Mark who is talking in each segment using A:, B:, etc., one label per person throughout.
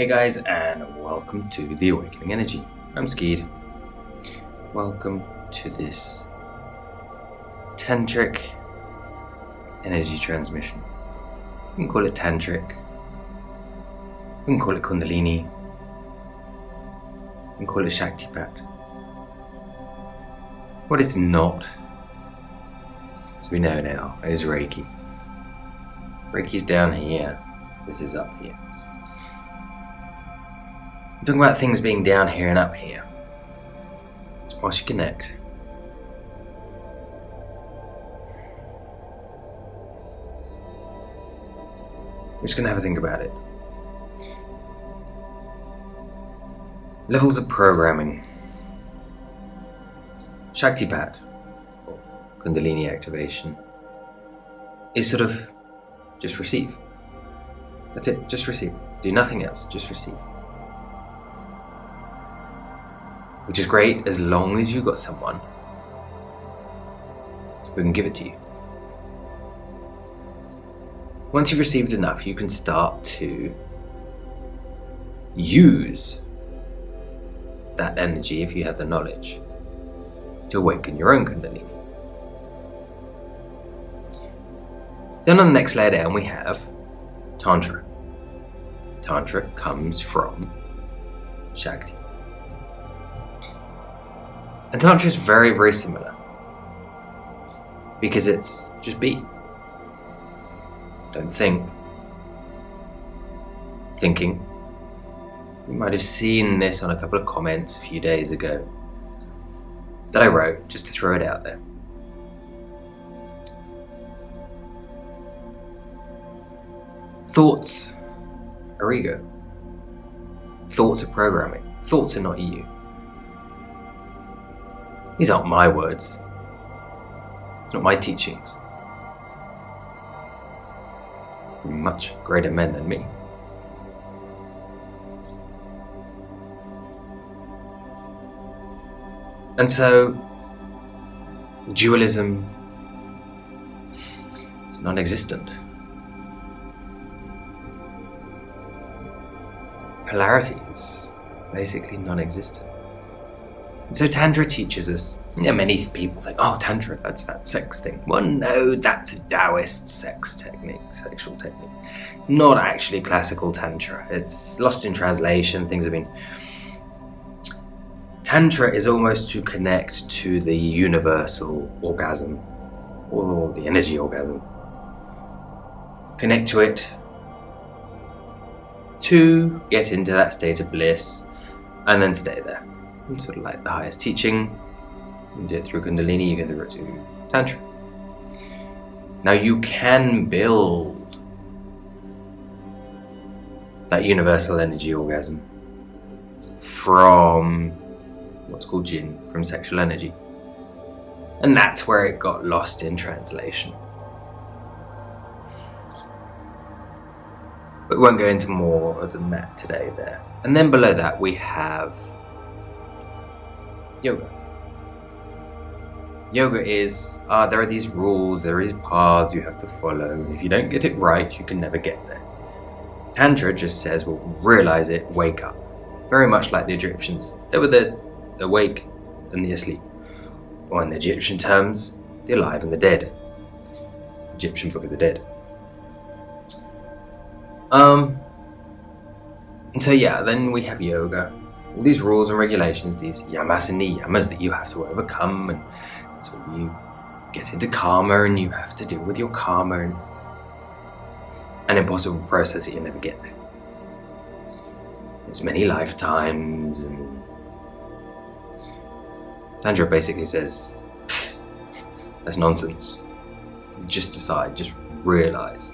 A: Hey guys, and welcome to the Awakening Energy. I'm Skeed. Welcome to this tantric energy transmission. We can call it tantric. We can call it Kundalini. We can call it Shaktipat. What it's not, as we know now, is Reiki. Reiki's down here. This is up here. I'm talking about things being down here and up here. Whilst you connect, we're just going to have a think about it. Levels of programming. Shaktipat, or Kundalini activation, is sort of just receive. That's it, just receive. Do nothing else, just receive. Which is great as long as you've got someone who can give it to you. Once you've received enough, you can start to use that energy, if you have the knowledge, to awaken your own Kundalini. Then on the next layer down we have Tantra. Tantra comes from Shakti. And Tantra is very, very similar, because it's just be. Don't think. Thinking. You might have seen this on a couple of comments a few days ago that I wrote, just to throw it out there. Thoughts are ego. Thoughts are programming. Thoughts are not you. These aren't my words, not my teachings. Much greater men than me. And so, dualism is non-existent. Polarities, basically non-existent. And so Tantra teaches us, many people think, oh, Tantra, that's that sex thing. Well, no, that's a Taoist sex technique, sexual technique. It's not actually classical Tantra. It's lost in translation, things have been... Tantra is almost to connect to the universal orgasm, or the energy orgasm. Connect to it to get into that state of bliss, and then stay there. It's sort of like the highest teaching. You do it through Kundalini, you can do it through Tantra. Now you can build that universal energy orgasm from what's called Jinn, from sexual energy. And that's where it got lost in translation. But we won't go into more than that today there. And then below that we have yoga. Yoga is, there are these rules, there is paths you have to follow, and if you don't get it right, you can never get there. Tantra just says, well, realize it, wake up. Very much like the Egyptians. They were the awake and the asleep. Or in the Egyptian terms, the alive and the dead. Egyptian Book of the Dead. And so then we have yoga. All these rules and regulations, these yamas and niyamas that you have to overcome, and so you get into karma and you have to deal with your karma, and an impossible process that you never get there. It's many lifetimes, and Tantra basically says, that's nonsense. Just decide, just realize.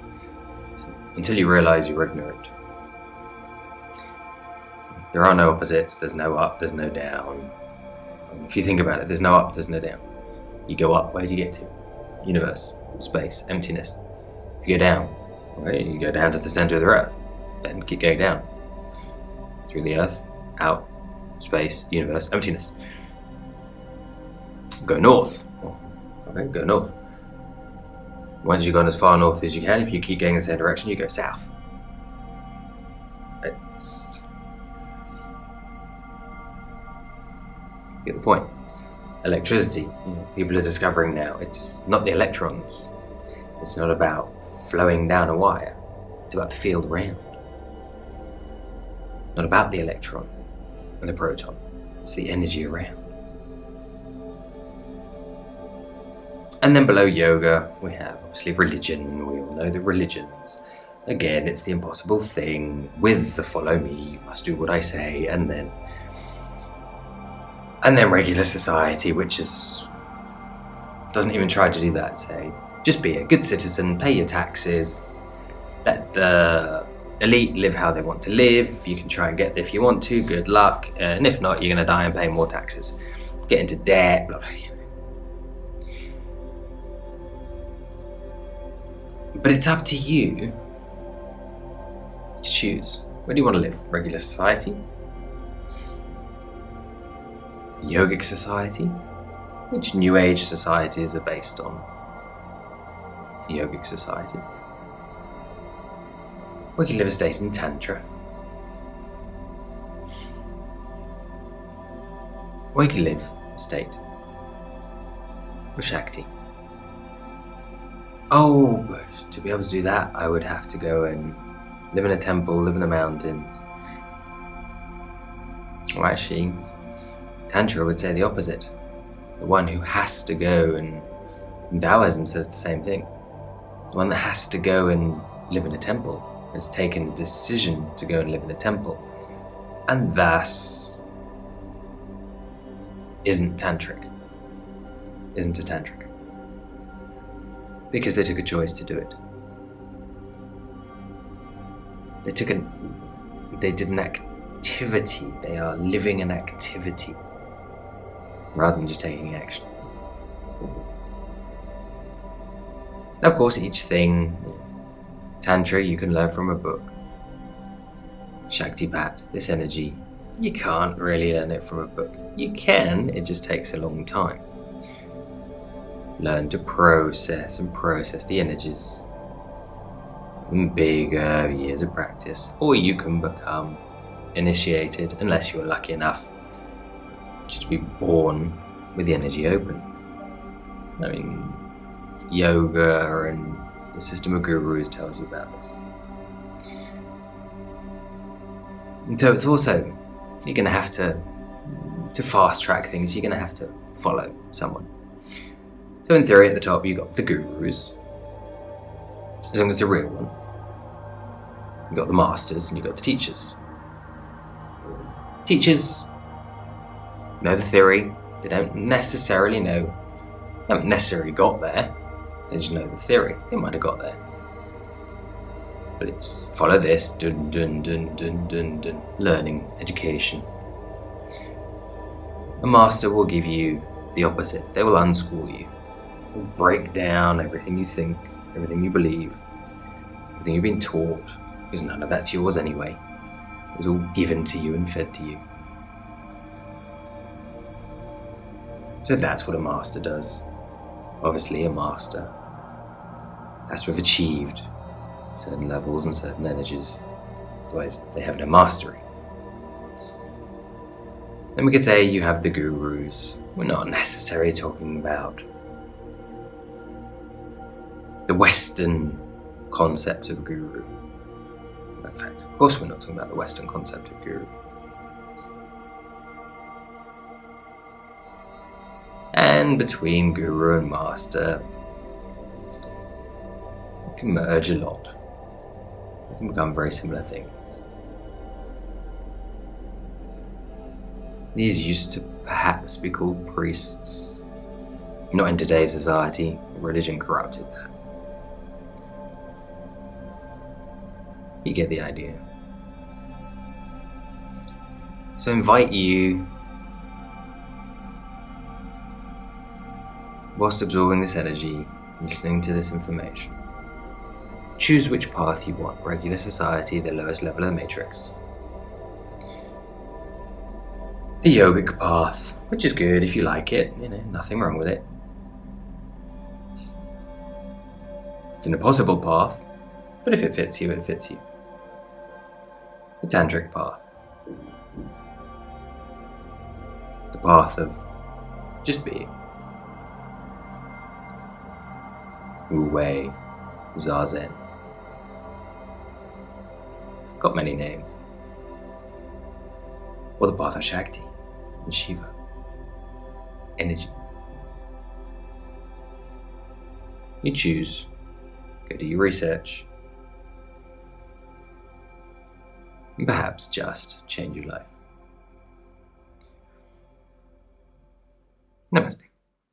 A: Until you realize you're ignorant. There are no opposites, there's no up, there's no down. If you think about it, there's no up, there's no down. You go up, where do you get to? Universe, space, emptiness. If you go down, you go down to the center of the earth. Then keep going down. Through the earth, out, space, universe, emptiness. Go north. Okay, go north. Once you've gone as far north as you can, if you keep going in the same direction, you go south. It's get the point. Electricity, people are discovering now, it's not the electrons. It's not about flowing down a wire. It's about the field around. Not about the electron and the proton. It's the energy around. And then below yoga, we have obviously religion. We all know the religions. Again, it's the impossible thing with the follow me, you must do what I say, and then regular society, which doesn't even try to do that. Say, just be a good citizen, pay your taxes, let the elite live how they want to live. You can try and get there if you want to, good luck, and if not, you're going to die and pay more taxes. Get into debt, blah, blah, blah. But it's up to you to choose. Where do you want to live? Regular society? Yogic society? Which New Age societies are based on yogic societies? We can live a state in Tantra. We can live a state with Shakti. Oh, but to be able to do that, I would have to go and live in a temple, live in the mountains. Well, actually, Tantra would say the opposite. The one who has to go, and Taoism says the same thing. The one that has to go and live in a temple has taken a decision to go and live in a temple, and thus isn't tantric. Isn't a tantric. Because they took a choice to do it. They did an activity. They are living an activity rather than just taking action. Now, of course, each thing, Tantra, you can learn from a book. Shaktipat, this energy, you can't really learn it from a book. You can, it just takes a long time. Learn to process the energies in bigger years of practice, or you can become initiated, unless you're lucky enough just to be born with the energy open. I mean, yoga and the system of gurus tells you about this. And so it's also, you're going to have to fast track things, you're going to have to follow someone. So in theory, at the top, you've got the gurus, as long as it's a real one. You've got the masters and you've got the teachers. Teachers know the theory, they don't necessarily know, they haven't necessarily got there, they just know the theory, they might have got there. But it's follow this, dun dun dun dun dun dun, learning, education. A master will give you the opposite, they will unschool you. Break down everything you think, everything you believe, everything you've been taught, because none of that's yours anyway. It was all given to you and fed to you. So that's what a master does. Obviously, a master has to have achieved certain levels and certain energies, otherwise they have no mastery. Then we could say you have the gurus. We're not necessarily talking about the Western concept of guru. In fact, of course we're not talking about the Western concept of guru. And between guru and master, it can merge a lot. It can become very similar things. These used to perhaps be called priests. Not in today's society, religion corrupted that. You get the idea. So I invite you, whilst absorbing this energy, listening to this information, choose which path you want. Regular society, the lowest level of the matrix. The yogic path, which is good if you like it, nothing wrong with it. It's an impossible path, but if it fits you, it fits you. The tantric path. the path of just being. Wu Wei, Zazen. It's got many names. Or the path of Shakti and Shiva. Energy. You choose. Go do your research. And perhaps just change your life. Namaste.